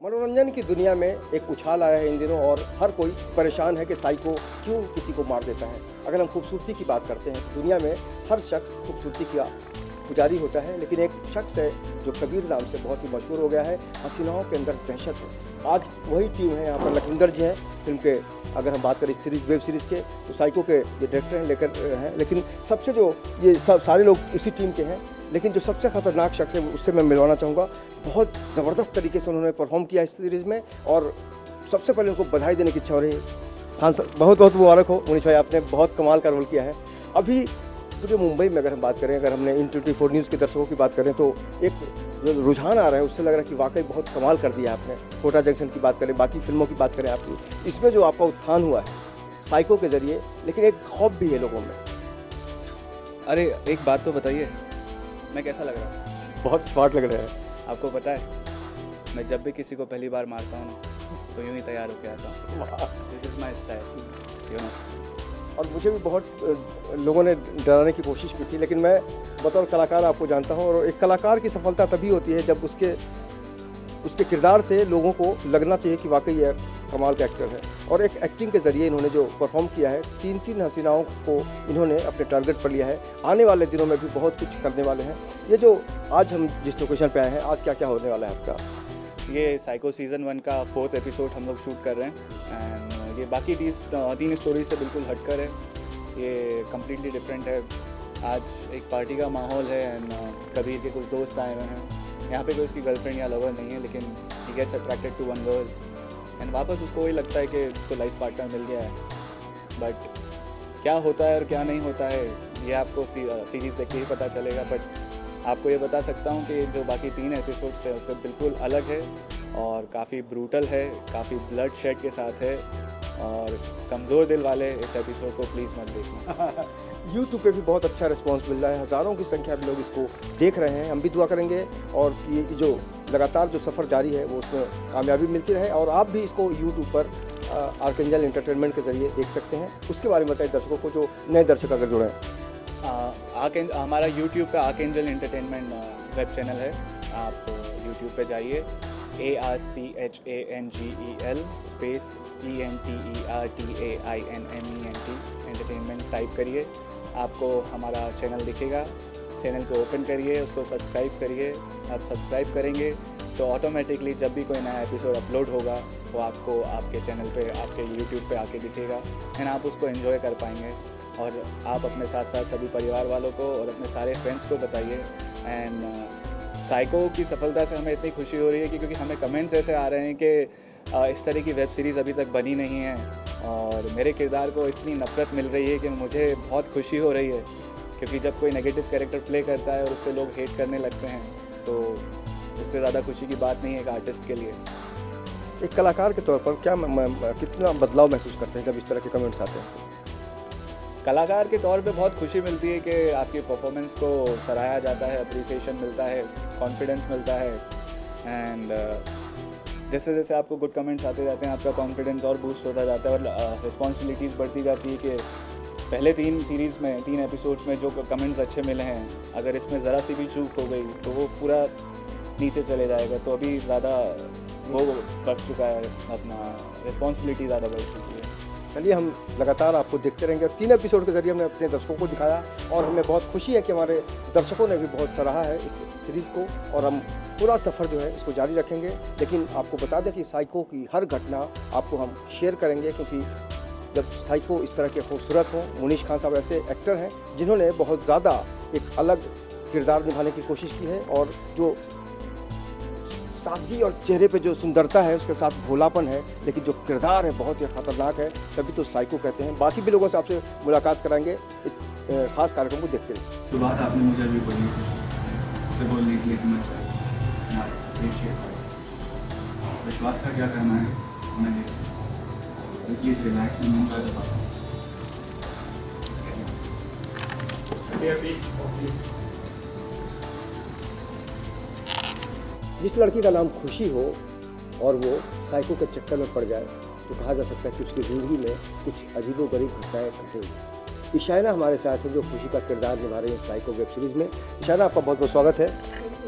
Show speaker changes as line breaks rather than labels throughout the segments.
मनोरंजन की दुनिया में एक उछाल आया है इन दिनों और हर कोई परेशान है कि साइको क्यों किसी को मार देता है। अगर हम खूबसूरती की बात करते हैं, दुनिया में हर शख्स खूबसूरती का पुजारी होता है, लेकिन एक शख्स है जो कबीर नाम से बहुत ही मशहूर हो गया है। हसीनाओं के अंदर दहशत है। आज वही टीम है, यहाँ पर लखिंदर जी हैं फिल्म के। अगर हम बात करें सीरीज वेब सीरीज़ के, तो साइको के ये डायरेक्टर हैं लेकर हैं, लेकिन सबसे जो ये सब सारे लोग इसी टीम के हैं, लेकिन जो सबसे ख़तरनाक शख्स है उससे मैं मिलवाना चाहूँगा। बहुत ज़बरदस्त तरीके से उन्होंने परफॉर्म किया इस सीरीज़ में और सबसे पहले उनको बधाई देने की इच्छा हो रही है। खान साहब बहुत बहुत मुबारक हो। मुनीश भाई, आपने बहुत कमाल का रोल किया है। अभी पूरे मुंबई में अगर हम बात करें, अगर हमने इन 24 न्यूज़ के दर्शकों की बात करें, तो एक जो रुझान आ रहा है उससे लग रहा है कि वाकई बहुत कमाल कर दिया आपने। कोटा जंक्शन की बात करें, बाकी फिल्मों की बात करें आपकी, इसमें जो आपका उत्थान हुआ है साइको के ज़रिए, लेकिन एक खौफ भी है लोगों में।
अरे एक बात तो बताइए, मैं कैसा लग रहा हूँ?
बहुत स्मार्ट लग रहा है।
आपको पता है, मैं जब भी किसी को पहली बार मारता हूँ ना, तो यूँ ही तैयार होकर आता हूँ। This is my style, you know.
और मुझे भी बहुत लोगों ने डराने की कोशिश की थी, लेकिन मैं बतौर कलाकार आपको जानता हूँ, और एक कलाकार की सफलता तभी होती है जब उसके किरदार से लोगों को लगना चाहिए कि वाकई ये कमाल का एक्टर है। और एक एक्टिंग के ज़रिए इन्होंने जो परफॉर्म किया है, 3 हसीनाओं को इन्होंने अपने टारगेट पर लिया है। आने वाले दिनों में भी बहुत कुछ करने वाले हैं। ये जो आज हम जिस लोकेशन पे आए हैं, आज क्या क्या होने वाला है आपका?
ये साइको सीज़न 1 का 4th एपिसोड हम लोग शूट कर रहे हैं। एंड ये बाकी 3 स्टोरी से बिल्कुल हटकर है। ये कम्प्लीटली डिफरेंट है। आज एक पार्टी का माहौल है एंड कबीर के कुछ दोस्त आए हुए हैं। यहाँ पे कोई उसकी गर्लफ्रेंड या लवर नहीं है, लेकिन he gets attracted to one girl and वापस उसको वही लगता है कि उसको लाइफ पार्टनर मिल गया है। बट क्या होता है और क्या नहीं होता है, ये आपको सीरीज़ देख के ही पता चलेगा। बट आपको ये बता सकता हूँ कि जो बाकी 3 एपिसोड्स थे तो बिल्कुल अलग है और काफ़ी ब्रूटल है, काफ़ी ब्लड शेड के साथ है। और कमज़ोर दिल वाले इस एपिसोड को प्लीज़ मत देखना।
यूट्यूब पे भी बहुत अच्छा रिस्पांस मिल रहा है, हज़ारों की संख्या में लोग इसको देख रहे हैं। हम भी दुआ करेंगे और ये जो लगातार जो सफ़र जारी है वो उसमें कामयाबी मिलती रहे। और आप भी इसको यूट्यूब पर आर्कएंजल एंटरटेनमेंट के ज़रिए देख सकते हैं। उसके बारे में बताइए दर्शकों को, जो नए दर्शक अगर जुड़े हैं।
हमारा यूट्यूब पे आर्कएंजल एंटरटेनमेंट वेब चैनल है। आप यूट्यूब पे जाइए, ARCHANGEL space ENTERTAINMENT entertainment type करिए, आपको हमारा चैनल दिखेगा। चैनल को ओपन करिए, उसको सब्सक्राइब करिए। आप सब्सक्राइब करेंगे तो ऑटोमेटिकली जब भी कोई नया एपिसोड अपलोड होगा वो आपको आपके चैनल पे, आपके यूट्यूब पे आके दिखेगा एंड आप उसको एंजॉय कर पाएंगे। और आप अपने साथ साथ सभी परिवार वालों को और अपने सारे फ्रेंड्स को बताइए। एंड साइको की सफलता से हमें इतनी खुशी हो रही है कि क्योंकि हमें कमेंट्स ऐसे आ रहे हैं कि इस तरह की वेब सीरीज़ अभी तक बनी नहीं है और मेरे किरदार को इतनी नफ़रत मिल रही है कि मुझे बहुत खुशी हो रही है। क्योंकि जब कोई नेगेटिव कैरेक्टर प्ले करता है और उससे लोग हेट करने लगते हैं, तो उससे ज़्यादा खुशी की बात नहीं है एक आर्टिस्ट के लिए।
एक कलाकार के तौर पर क्या कितना बदलाव महसूस करते हैं जब इस तरह के कमेंट्स आते हैं?
कलाकार के तौर पे बहुत खुशी मिलती है कि आपकी परफॉर्मेंस को सराहा जाता है, अप्रिसिएशन मिलता है, कॉन्फिडेंस मिलता है। एंड जैसे जैसे आपको गुड कमेंट्स आते जाते हैं, आपका कॉन्फिडेंस और बूस्ट होता जाता है और रिस्पॉन्सिबिलिटीज़ बढ़ती जाती है कि पहले 3 सीरीज़ में, 3 एपिसोड्स में जो कमेंट्स अच्छे मिले हैं, अगर इसमें ज़रा सी भी चूक हो गई तो वो पूरा नीचे चले जाएगा। तो अभी ज़्यादा वो बढ़ चुका है, अपना रिस्पॉन्सिबिलिटी ज़्यादा बढ़ चुकी है।
चलिए, हम लगातार आपको देखते रहेंगे। 3 एपिसोड के जरिए हमने अपने दर्शकों को दिखाया और हमें बहुत खुशी है कि हमारे दर्शकों ने भी बहुत सराहा है इस सीरीज़ को, और हम पूरा सफ़र जो है इसको जारी रखेंगे। लेकिन आपको बता दें कि साइको की हर घटना आपको हम शेयर करेंगे, क्योंकि जब साइको इस तरह के खूबसूरत हों, मुनीश खान साहब ऐसे एक्टर हैं जिन्होंने बहुत ज़्यादा एक अलग किरदार निभाने की कोशिश की है, और जो सादगी और चेहरे पे जो सुंदरता है उसके साथ भोलापन है, लेकिन जो किरदार है बहुत ही ख़तरनाक है, तभी तो साइको कहते हैं। बाकी भी लोगों से आपसे मुलाकात कराएंगे इस ख़ास कार्यक्रम को देखते हुए।
तो बात आपने मुझे अभी बोली, उसे बोलने के लिए हिम्मत चाहिए। विश्वास का क्या करना है मैं देखूँ, please relax and enjoy the performance.
जिस लड़की का नाम खुशी हो और वो साइको के चक्कर में पड़ जाए, तो कहा जा सकता है कि उसकी ज़िंदगी में कुछ अजीबोगरीब घटनाएं घटेंगी। इशाना हमारे साथ हैं जो खुशी का किरदार निभा रही है साइको वेब सीरीज़ में। इशाना, आपका बहुत बहुत स्वागत है।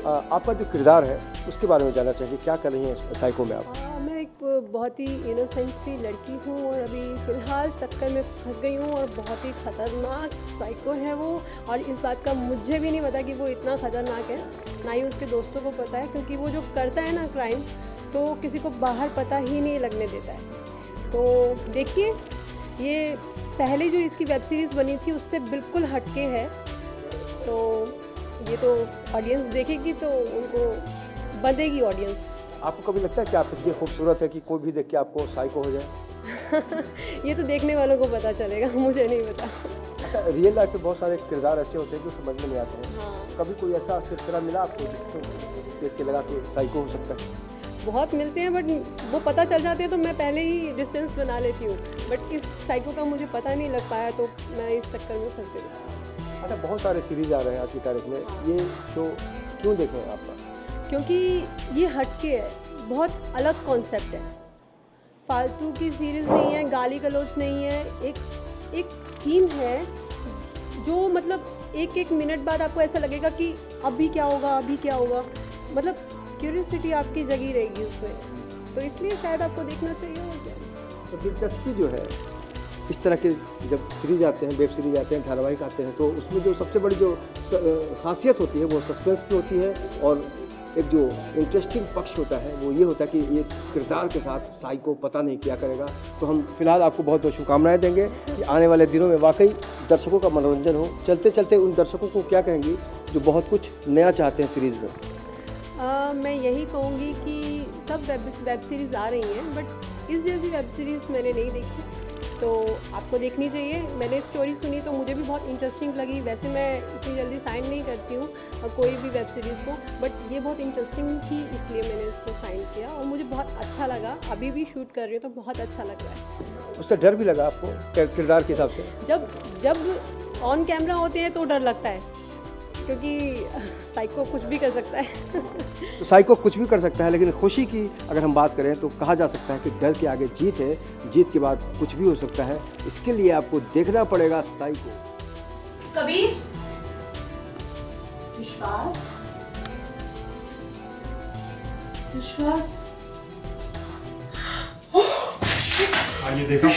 आपका जो किरदार है उसके बारे में जानना चाहिए, क्या कर रही हैं साइको में आप?
मैं एक बहुत ही इनोसेंट सी लड़की हूँ और अभी फ़िलहाल चक्कर में फंस गई हूँ और बहुत ही ख़तरनाक साइको है वो। और इस बात का मुझे भी नहीं पता कि वो इतना ख़तरनाक है, ना ही उसके दोस्तों को पता है, क्योंकि वो जो करता है ना क्राइम, तो किसी को बाहर पता ही नहीं लगने देता है। तो देखिए, ये पहले जो इसकी वेब सीरीज़ बनी थी उससे बिल्कुल हटके है, तो ये तो ऑडियंस देखेगी तो उनको बंधेगी ऑडियंस।
आपको कभी लगता है कि आप इतनी खूबसूरत है कि कोई भी देख के आपको साइको हो जाए?
ये तो देखने वालों को पता चलेगा, मुझे नहीं पता।
अच्छा, रियल लाइफ में बहुत सारे किरदार ऐसे होते हैं जो समझ में नहीं आते हैं।
हाँ,
कभी कोई ऐसा सिलसिला मिला आपको जिसको देख के लगा कि साइको हो सकता है?
बहुत मिलते हैं, बट वो पता चल जाते हैं तो मैं पहले ही डिस्टेंस बना लेती हूँ। बट इस साइको का मुझे पता नहीं लग पाया तो मैं इस चक्कर में फंस गई।
अच्छा, बहुत सारे सीरीज आ रहे हैं आज की तारीख में, ये शो क्यों देख रहे हैं आपका?
क्योंकि ये हटके है, बहुत अलग कॉन्सेप्ट है, फालतू की सीरीज़ नहीं है, गाली गलौज नहीं है, एक थीम है जो मतलब एक मिनट बाद आपको ऐसा लगेगा कि अभी क्या होगा, अभी क्या होगा, मतलब क्यूरियोसिटी आपकी जगी रहेगी उसमें, तो इसलिए शायद आपको देखना चाहिए। और क्या,
तो दिलचस्पी जो है इस तरह के जब सीरीज आते हैं, वेब सीरीज आते हैं, धारावाहिक आते हैं, तो उसमें जो सबसे बड़ी जो खासियत होती है वो सस्पेंस की होती है, और एक जो इंटरेस्टिंग पक्ष होता है वो ये होता है कि ये किरदार के साथ साइको पता नहीं क्या करेगा। तो हम फिलहाल आपको बहुत बहुत शुभकामनाएं देंगे कि आने वाले दिनों में वाकई दर्शकों का मनोरंजन हो। चलते चलते उन दर्शकों को क्या कहेंगी जो बहुत कुछ नया चाहते हैं सीरीज़ में?
मैं यही कहूँगी कि सब वेब सीरीज़ आ रही हैं, बट इस जैसी वेब सीरीज़ मैंने नहीं देखी, तो आपको देखनी चाहिए। मैंने स्टोरी सुनी तो मुझे भी बहुत इंटरेस्टिंग लगी। वैसे मैं इतनी जल्दी साइन नहीं करती हूँ कोई भी वेब सीरीज़ को, बट ये बहुत इंटरेस्टिंग थी इसलिए मैंने इसको साइन किया और मुझे बहुत अच्छा लगा। अभी भी शूट कर रही हूँ तो बहुत अच्छा लग रहा है।
उससे डर भी लगा आपको किरदार के हिसाब से?
जब ऑन कैमरा होते हैं तो डर लगता है, क्योंकि साइको कुछ भी कर सकता है।
तो साइको कुछ भी कर सकता है, लेकिन खुशी की अगर हम बात करें तो कहा जा सकता है कि डर के आगे जीत है, जीत के बाद कुछ भी हो सकता है। इसके लिए आपको देखना पड़ेगा साइको।
कबीर, विश्वास, विश्वास,
ये देखा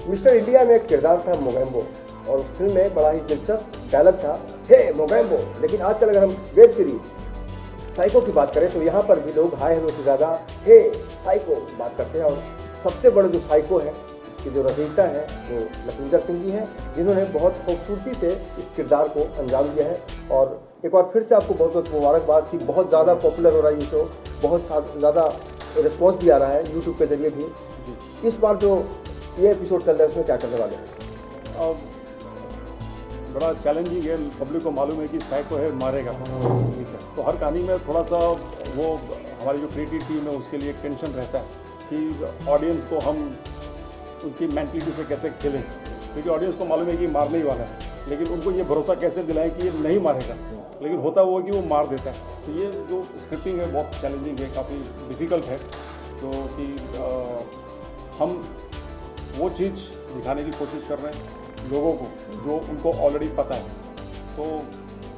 मिस्टर इंडिया में एक किरदार था मोगैम्बो, और उस फिल्म में बड़ा ही दिलचस्प डायलॉग था, हे मोगैम्बो। लेकिन आजकल अगर हम वेब सीरीज साइको की बात करें तो यहाँ पर भी लोग हाय हेलो से ज़्यादा हे साइको की बात करते हैं। और सबसे बड़ा जो साइको है, इसकी जो रचयिता है वो लखविंदर सिंह जी हैं, जिन्होंने बहुत खूबसूरती से इस किरदार को अंजाम दिया है। और एक बार फिर से आपको बहुत बहुत मुबारकबाद कि बहुत ज़्यादा पॉपुलर हो रहा है ये शो, बहुत ज़्यादा रिस्पॉन्स भी आ रहा है यूट्यूब के ज़रिए भी। इस बार जो ये एपिसोड चल रहा है उसमें क्या करने वाले हैं?
बड़ा चैलेंजिंग है। पब्लिक को मालूम है कि साइको है, मारेगा, ठीक है, तो हर कहानी में थोड़ा सा वो हमारी जो क्रिएटिव टीम है उसके लिए एक टेंशन रहता है कि ऑडियंस को हम उनकी मेंटलिटी से कैसे खेलें, क्योंकि ऑडियंस को मालूम है कि मारने ही वाला है, लेकिन उनको ये भरोसा कैसे दिलाएं कि ये नहीं मारेगा, लेकिन होता वो है कि वो मार देता है। तो ये जो स्क्रिप्टिंग है बहुत चैलेंजिंग है, काफ़ी डिफ़िकल्ट है। तो कि हम वो चीज़ दिखाने की कोशिश कर रहे हैं लोगों को जो उनको ऑलरेडी पता है, तो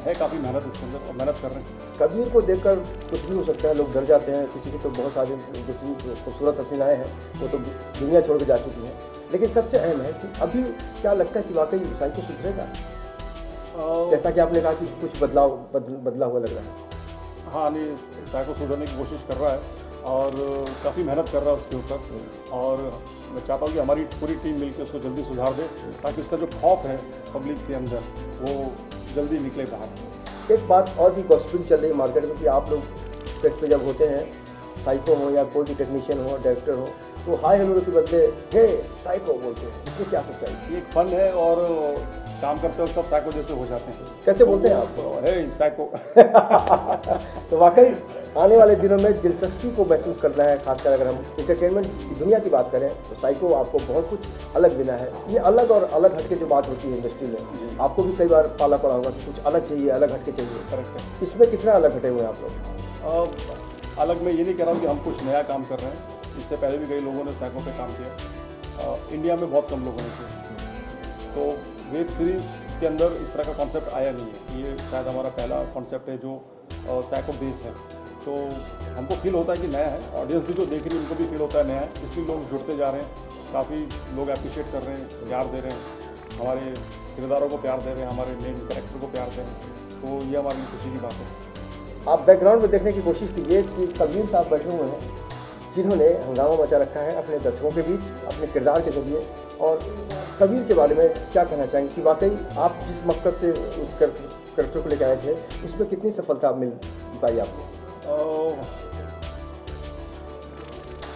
है काफ़ी मेहनत इसके अंदर और मेहनत कर रहे हैं।
कबीर को देखकर कुछ भी हो सकता है, लोग डर जाते हैं, किसी की तो बहुत सारी जो खूबसूरत हसीनाएँ हैं वो तो दुनिया छोड़ के जा चुकी हैं, लेकिन सबसे अहम है कि अभी क्या लगता है कि वाकई साइको सुधरेगा? जैसा कि आपने कहा कि कुछ बदला हुआ लग रहा है।
हाँ, नहीं, साइको सुधरने की कोशिश कर रहा है और काफ़ी मेहनत कर रहा है उसके ऊपर, और मैं चाहता हूँ कि हमारी पूरी टीम मिलकर उसको जल्दी सुधार दे, ताकि उसका जो खौफ है पब्लिक के अंदर वो जल्दी निकले बाहर।
एक बात और भी गॉसिपिंग चल रही है मार्केट में कि आप लोग सेट पे जब होते हैं, साइको हो या कोई भी टेक्नीशियन हो, डायरेक्टर हो, तो हाय हेलो के बदले हे साइको बोलते हैं, इसमें क्या सच्चाई?
ये एक फन है और काम करते हुए सब साइको जैसे हो जाते हैं।
कैसे बोलते हैं आप?
हे साइको।
तो वाकई आने वाले दिनों में दिलचस्पी को महसूस करना है, खासकर अगर हम इंटरटेनमेंट की दुनिया की बात करें तो साइको आपको बहुत कुछ अलग देना है। ये अलग और अलग हटके जो बात होती है इंडस्ट्री में, आपको भी कई बार पाला पड़ा होगा कि कुछ अलग चाहिए, अलग हटके चाहिए।
करेक्ट है।
इसमें कितना अलग हटे हुए हैं आप लोग?
अलग मैं ये नहीं कह रहा हूँ कि हम कुछ नया काम कर रहे हैं, इससे पहले भी कई लोगों ने साइको पे काम किया, इंडिया में बहुत कम लोगों ने किया। तो वेब सीरीज़ के अंदर इस तरह का कॉन्सेप्ट आया नहीं है। ये शायद हमारा पहला कॉन्सेप्ट है जो साइको बेस है। तो हमको फील होता है कि नया है, ऑडियंस भी जो देख रही है उनको भी फील होता है नया है, इसलिए लोग जुड़ते जा रहे हैं। काफ़ी लोग अप्रिशिएट कर रहे हैं, प्यार दे रहे हैं, हमारे किरदारों को प्यार दे रहे हैं, हमारे मेन कैरेक्टर को प्यार दे रहे हैं। तो ये हमारे लिए खुशी की बात है।
आप बैकग्राउंड में देखने की कोशिश कीजिए कि कबीर साहब बैठे हुए हैं जिन्होंने हंगामा मचा रखा है अपने दर्शकों के बीच अपने किरदार के जरिए। और कबीर के बारे में क्या कहना चाहेंगे कि वाकई आप जिस मकसद से उस कैरेक्टर को लेकर आए थे उसमें कितनी सफलता मिल पाई आपको?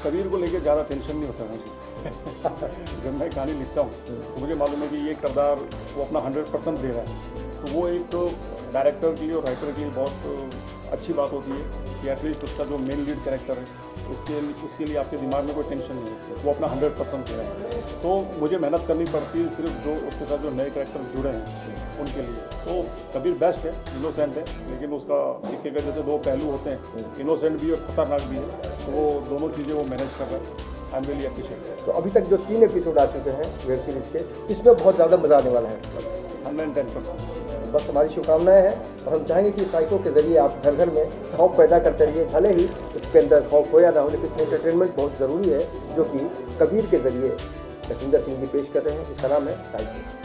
कबीर को लेकर ज़्यादा टेंशन नहीं होता मुझे। जब मैं कहानी लिखता हूँ तो मुझे मालूम है कि ये किरदार वो अपना 100% दे रहा है। तो वो एक डायरेक्टर के लिए और राइटर के लिए बहुत अच्छी बात होती है कि एटलीस्ट उसका जो मेन लीड कैरेक्टर है उसके लिए आपके दिमाग में कोई टेंशन नहीं है, वो अपना 100% दे रहा है। तो मुझे मेहनत करनी पड़ती है सिर्फ जो उसके साथ जो नए कैरेक्टर जुड़े हैं उनके लिए। तो कबीर बेस्ट है, इनोसेंट है, लेकिन उसका सिक्के के जैसे दो पहलू होते हैं, इनोसेंट भी और खतरनाक भी है। तो वो दोनों चीज़ें वो मैनेज कर रहा है। I am really appreciate.
तो अभी तक जो 3 एपिसोड आ चुके हैं वेब सीरीज़ के, इसमें बहुत ज़्यादा मज़ा आने वाला है।
110%।
बस हमारी शुभकामनाएं हैं और हम चाहेंगे कि साइको के ज़रिए आप घर घर में खौफ पैदा करते रहिए। भले ही इसके अंदर खौफ हो या ना हो, लेकिन एंटरटेनमेंट बहुत ज़रूरी है, जो कि कबीर के ज़रिए लखविंदर सिंह जी पेश कर रहे हैं। इसका नाम है साइको।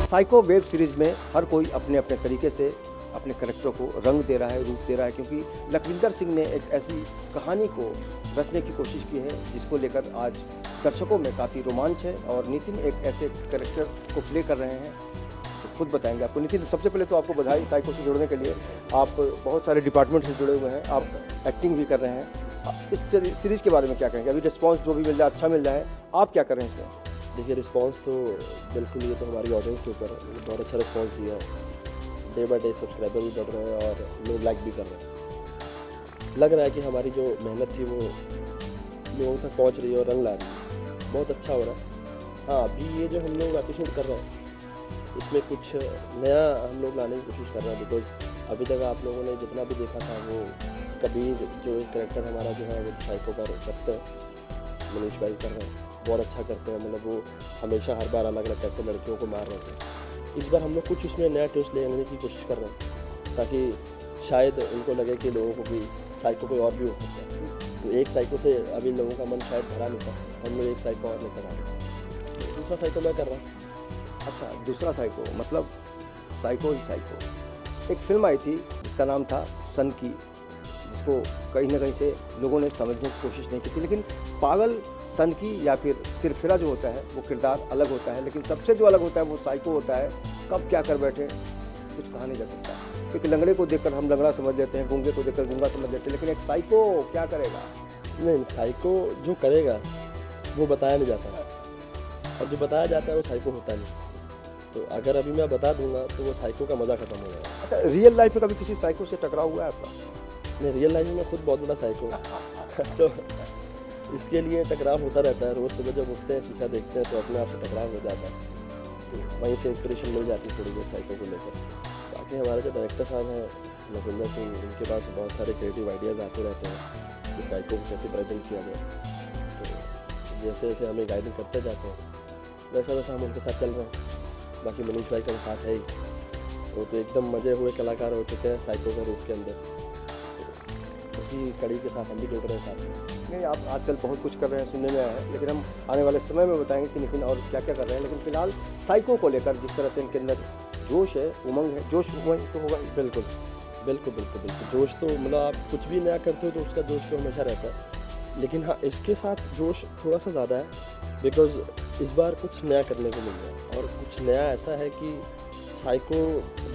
साइको वेब सीरीज़ में हर कोई अपने अपने तरीके से अपने कैरेक्टर को रंग दे रहा है, रूप दे रहा है, क्योंकि लखविंदर सिंह ने एक ऐसी कहानी को रचने की कोशिश की है जिसको लेकर आज दर्शकों में काफ़ी रोमांच है। और नितिन एक ऐसे कैरेक्टर को प्ले कर रहे हैं, तो खुद बताएंगे आपको। नितिन, सबसे पहले तो आपको बधाई साइको से जुड़ने के लिए। आप बहुत सारे डिपार्टमेंट से जुड़े हुए हैं, आप एक्टिंग भी कर रहे हैं। इस सीरीज़ के बारे में क्या कहेंगे? अभी रिस्पॉन्स जो भी मिल रहा है अच्छा मिल रहा है, आप क्या कर रहे हैं इसमें?
देखिए, रिस्पांस तो बिल्कुल, ये तो हमारी ऑडियंस के ऊपर है। बहुत अच्छा रिस्पांस दिया है। डे बाय डे सब्सक्राइबर भी बढ़ रहे हैं और लोग लाइक भी कर रहे हैं। लग रहा है कि हमारी जो मेहनत थी वो लोगों तक पहुंच रही है और रंग ला रही है। बहुत अच्छा हो रहा है। हाँ, अभी ये जो हम लोग एपिसोड कर रहे हैं इसमें कुछ नया हम लोग लाने की कोशिश कर रहे हैं। बिकॉज अभी तक आप लोगों ने जितना भी देखा था वो कबीर जो एक कैरेक्टर हमारा जो है वो साइको पर करते हैं, मनीष भाई कर रहे हैं, बहुत अच्छा करते हैं। मतलब वो हमेशा हर बार अलग अलग कैसे लड़कियों को मार रहे थे। इस बार हम लोग कुछ उसमें नया ट्विस्ट लेने की कोशिश कर रहे हैं ताकि शायद उनको लगे कि लोगों को भी साइको कोई और भी हो सकता है। तो एक साइको से अभी लोगों का मन शायद भरा नहीं था, तो हम लोग एक साइको और लेकर आ रहे हैं। तो दूसरा साइको मैं कर रहा हूँ।
अच्छा, दूसरा साइको मतलब साइको ही साइको। एक फिल्म आई थी जिसका नाम था सन की, जिसको कहीं ना कहीं से लोगों ने समझने की कोशिश नहीं की थी। लेकिन पागल सन की या फिर सिरफिरा जो होता है वो किरदार अलग होता है, लेकिन सबसे जो अलग होता है वो साइको होता है। कब क्या कर बैठे कुछ कहा नहीं जा सकता। एक लंगड़े को देखकर हम लंगड़ा समझ लेते हैं, गूंगे को देखकर गूंगा समझ लेते हैं, लेकिन एक साइको क्या करेगा?
नहीं, साइको जो करेगा वो बताया नहीं जाता है, और जो बताया जाता है वो साइको होता नहीं। तो अगर अभी मैं बता दूंगा तो वो साइको का मज़ा खत्म हो जाएगा।
अच्छा, रियल लाइफ में कभी किसी साइको से टकराव हुआ है आपका?
नहीं, रियल लाइफ में खुद बहुत बड़ा साइको तो इसके लिए टकराव होता रहता है। रोज़ सुबह जब उठते हैं शीशा देखते हैं तो अपने आप से टकराव हो जाता है। तो वहीं से इंस्पिरेशन मिल जाती है थोड़ी बहुत साइको को लेकर। बाकी हमारे जो डायरेक्टर साहब हैं लखविंदर सिंह, उनके पास बहुत सारे क्रिएटिव आइडियाज़ आते रहते हैं कि साइको को कैसे प्रेजेंट किया गया। तो जैसे जैसे हमें गाइडिंग करते जाते हैं वैसा वैसा हम उनके साथ चल रहे हैं। बाकी मनीष भाई का साथ है ही, वो तो एकदम मज़े हुए कलाकार हो चुके हैं साइको के रूप के अंदर। उसी कड़ी के साथ हम भी जुड़ रहे हैं साथ में।
नहीं, आप आजकल बहुत कुछ कर रहे हैं, सुनने में आया है, लेकिन हम आने वाले समय में बताएंगे कि नितिन और क्या क्या कर रहे हैं। लेकिन फिलहाल साइको को लेकर जिस तरह से इनके अंदर जोश है, उमंग है, जोश उमंग तो होगा ही।
बिल्कुल बिल्कुल बिल्कुल बिल्कुल जोश तो मतलब आप कुछ भी नया करते हो तो उसका जोश तो हमेशा रहता है। लेकिन हाँ, इसके साथ जोश थोड़ा सा ज़्यादा है बिकॉज इस बार कुछ नया करने को मिल रहा है। और कुछ नया ऐसा है कि साइको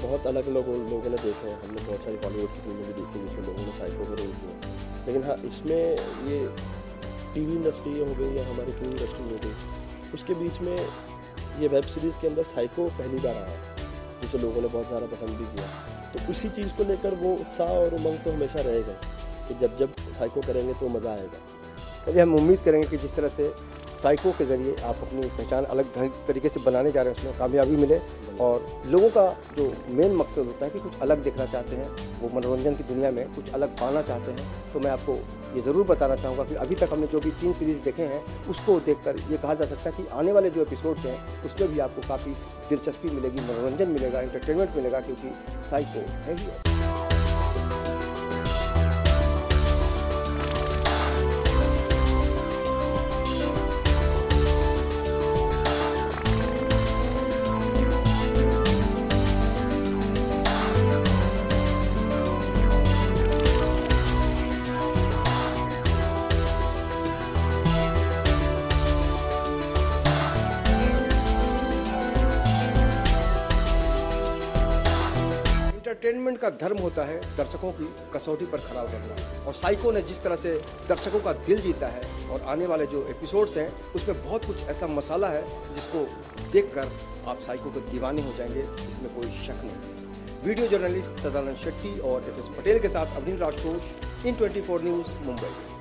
बहुत अलग अलग लोगों ने देखे हैं। हमने बहुत सारी बॉलीवुड की फिल्में भी देखी जिसमें लोगों ने साइको का रोल किया। लेकिन हाँ, इसमें ये टीवी इंडस्ट्री हो गई या हमारी फिल्म इंडस्ट्री हो गई, उसके बीच में ये वेब सीरीज़ के अंदर साइको पहली बार आया, जिसे लोगों ने बहुत ज़्यादा पसंद भी किया। तो उसी चीज़ को लेकर वो उत्साह और उमंग तो हमेशा रहेगा कि जब जब साइको करेंगे तो मज़ा आएगा।
तभी हम उम्मीद करेंगे कि जिस तरह से साइको के ज़रिए आप अपनी पहचान अलग तरीके से बनाने जा रहे हैं, उसमें कामयाबी मिले और लोगों का जो मेन मकसद होता है कि कुछ अलग देखना चाहते हैं, वो मनोरंजन की दुनिया में कुछ अलग पाना चाहते हैं। तो मैं आपको ये ज़रूर बताना चाहूँगा कि अभी तक हमने जो भी 3 सीरीज़ देखे हैं, उसको देखकर ये कहा जा सकता है कि आने वाले जो एपिसोड्स हैं उसमें भी आपको काफ़ी दिलचस्पी मिलेगी, मनोरंजन मिलेगा, एंटरटेनमेंट मिलेगा, क्योंकि साइको है ही ऐसा। एंटरटेनमेंट का धर्म होता है दर्शकों की कसौटी पर खरा उतरना, और साइको ने जिस तरह से दर्शकों का दिल जीता है और आने वाले जो एपिसोड्स हैं उसमें बहुत कुछ ऐसा मसाला है जिसको देखकर आप साइको के दीवाने हो जाएंगे, इसमें कोई शक नहीं। वीडियो जर्नलिस्ट सदानंद शेट्टी और FS पटेल के साथ अवनीश राजकोष, इन 24 न्यूज़, मुंबई।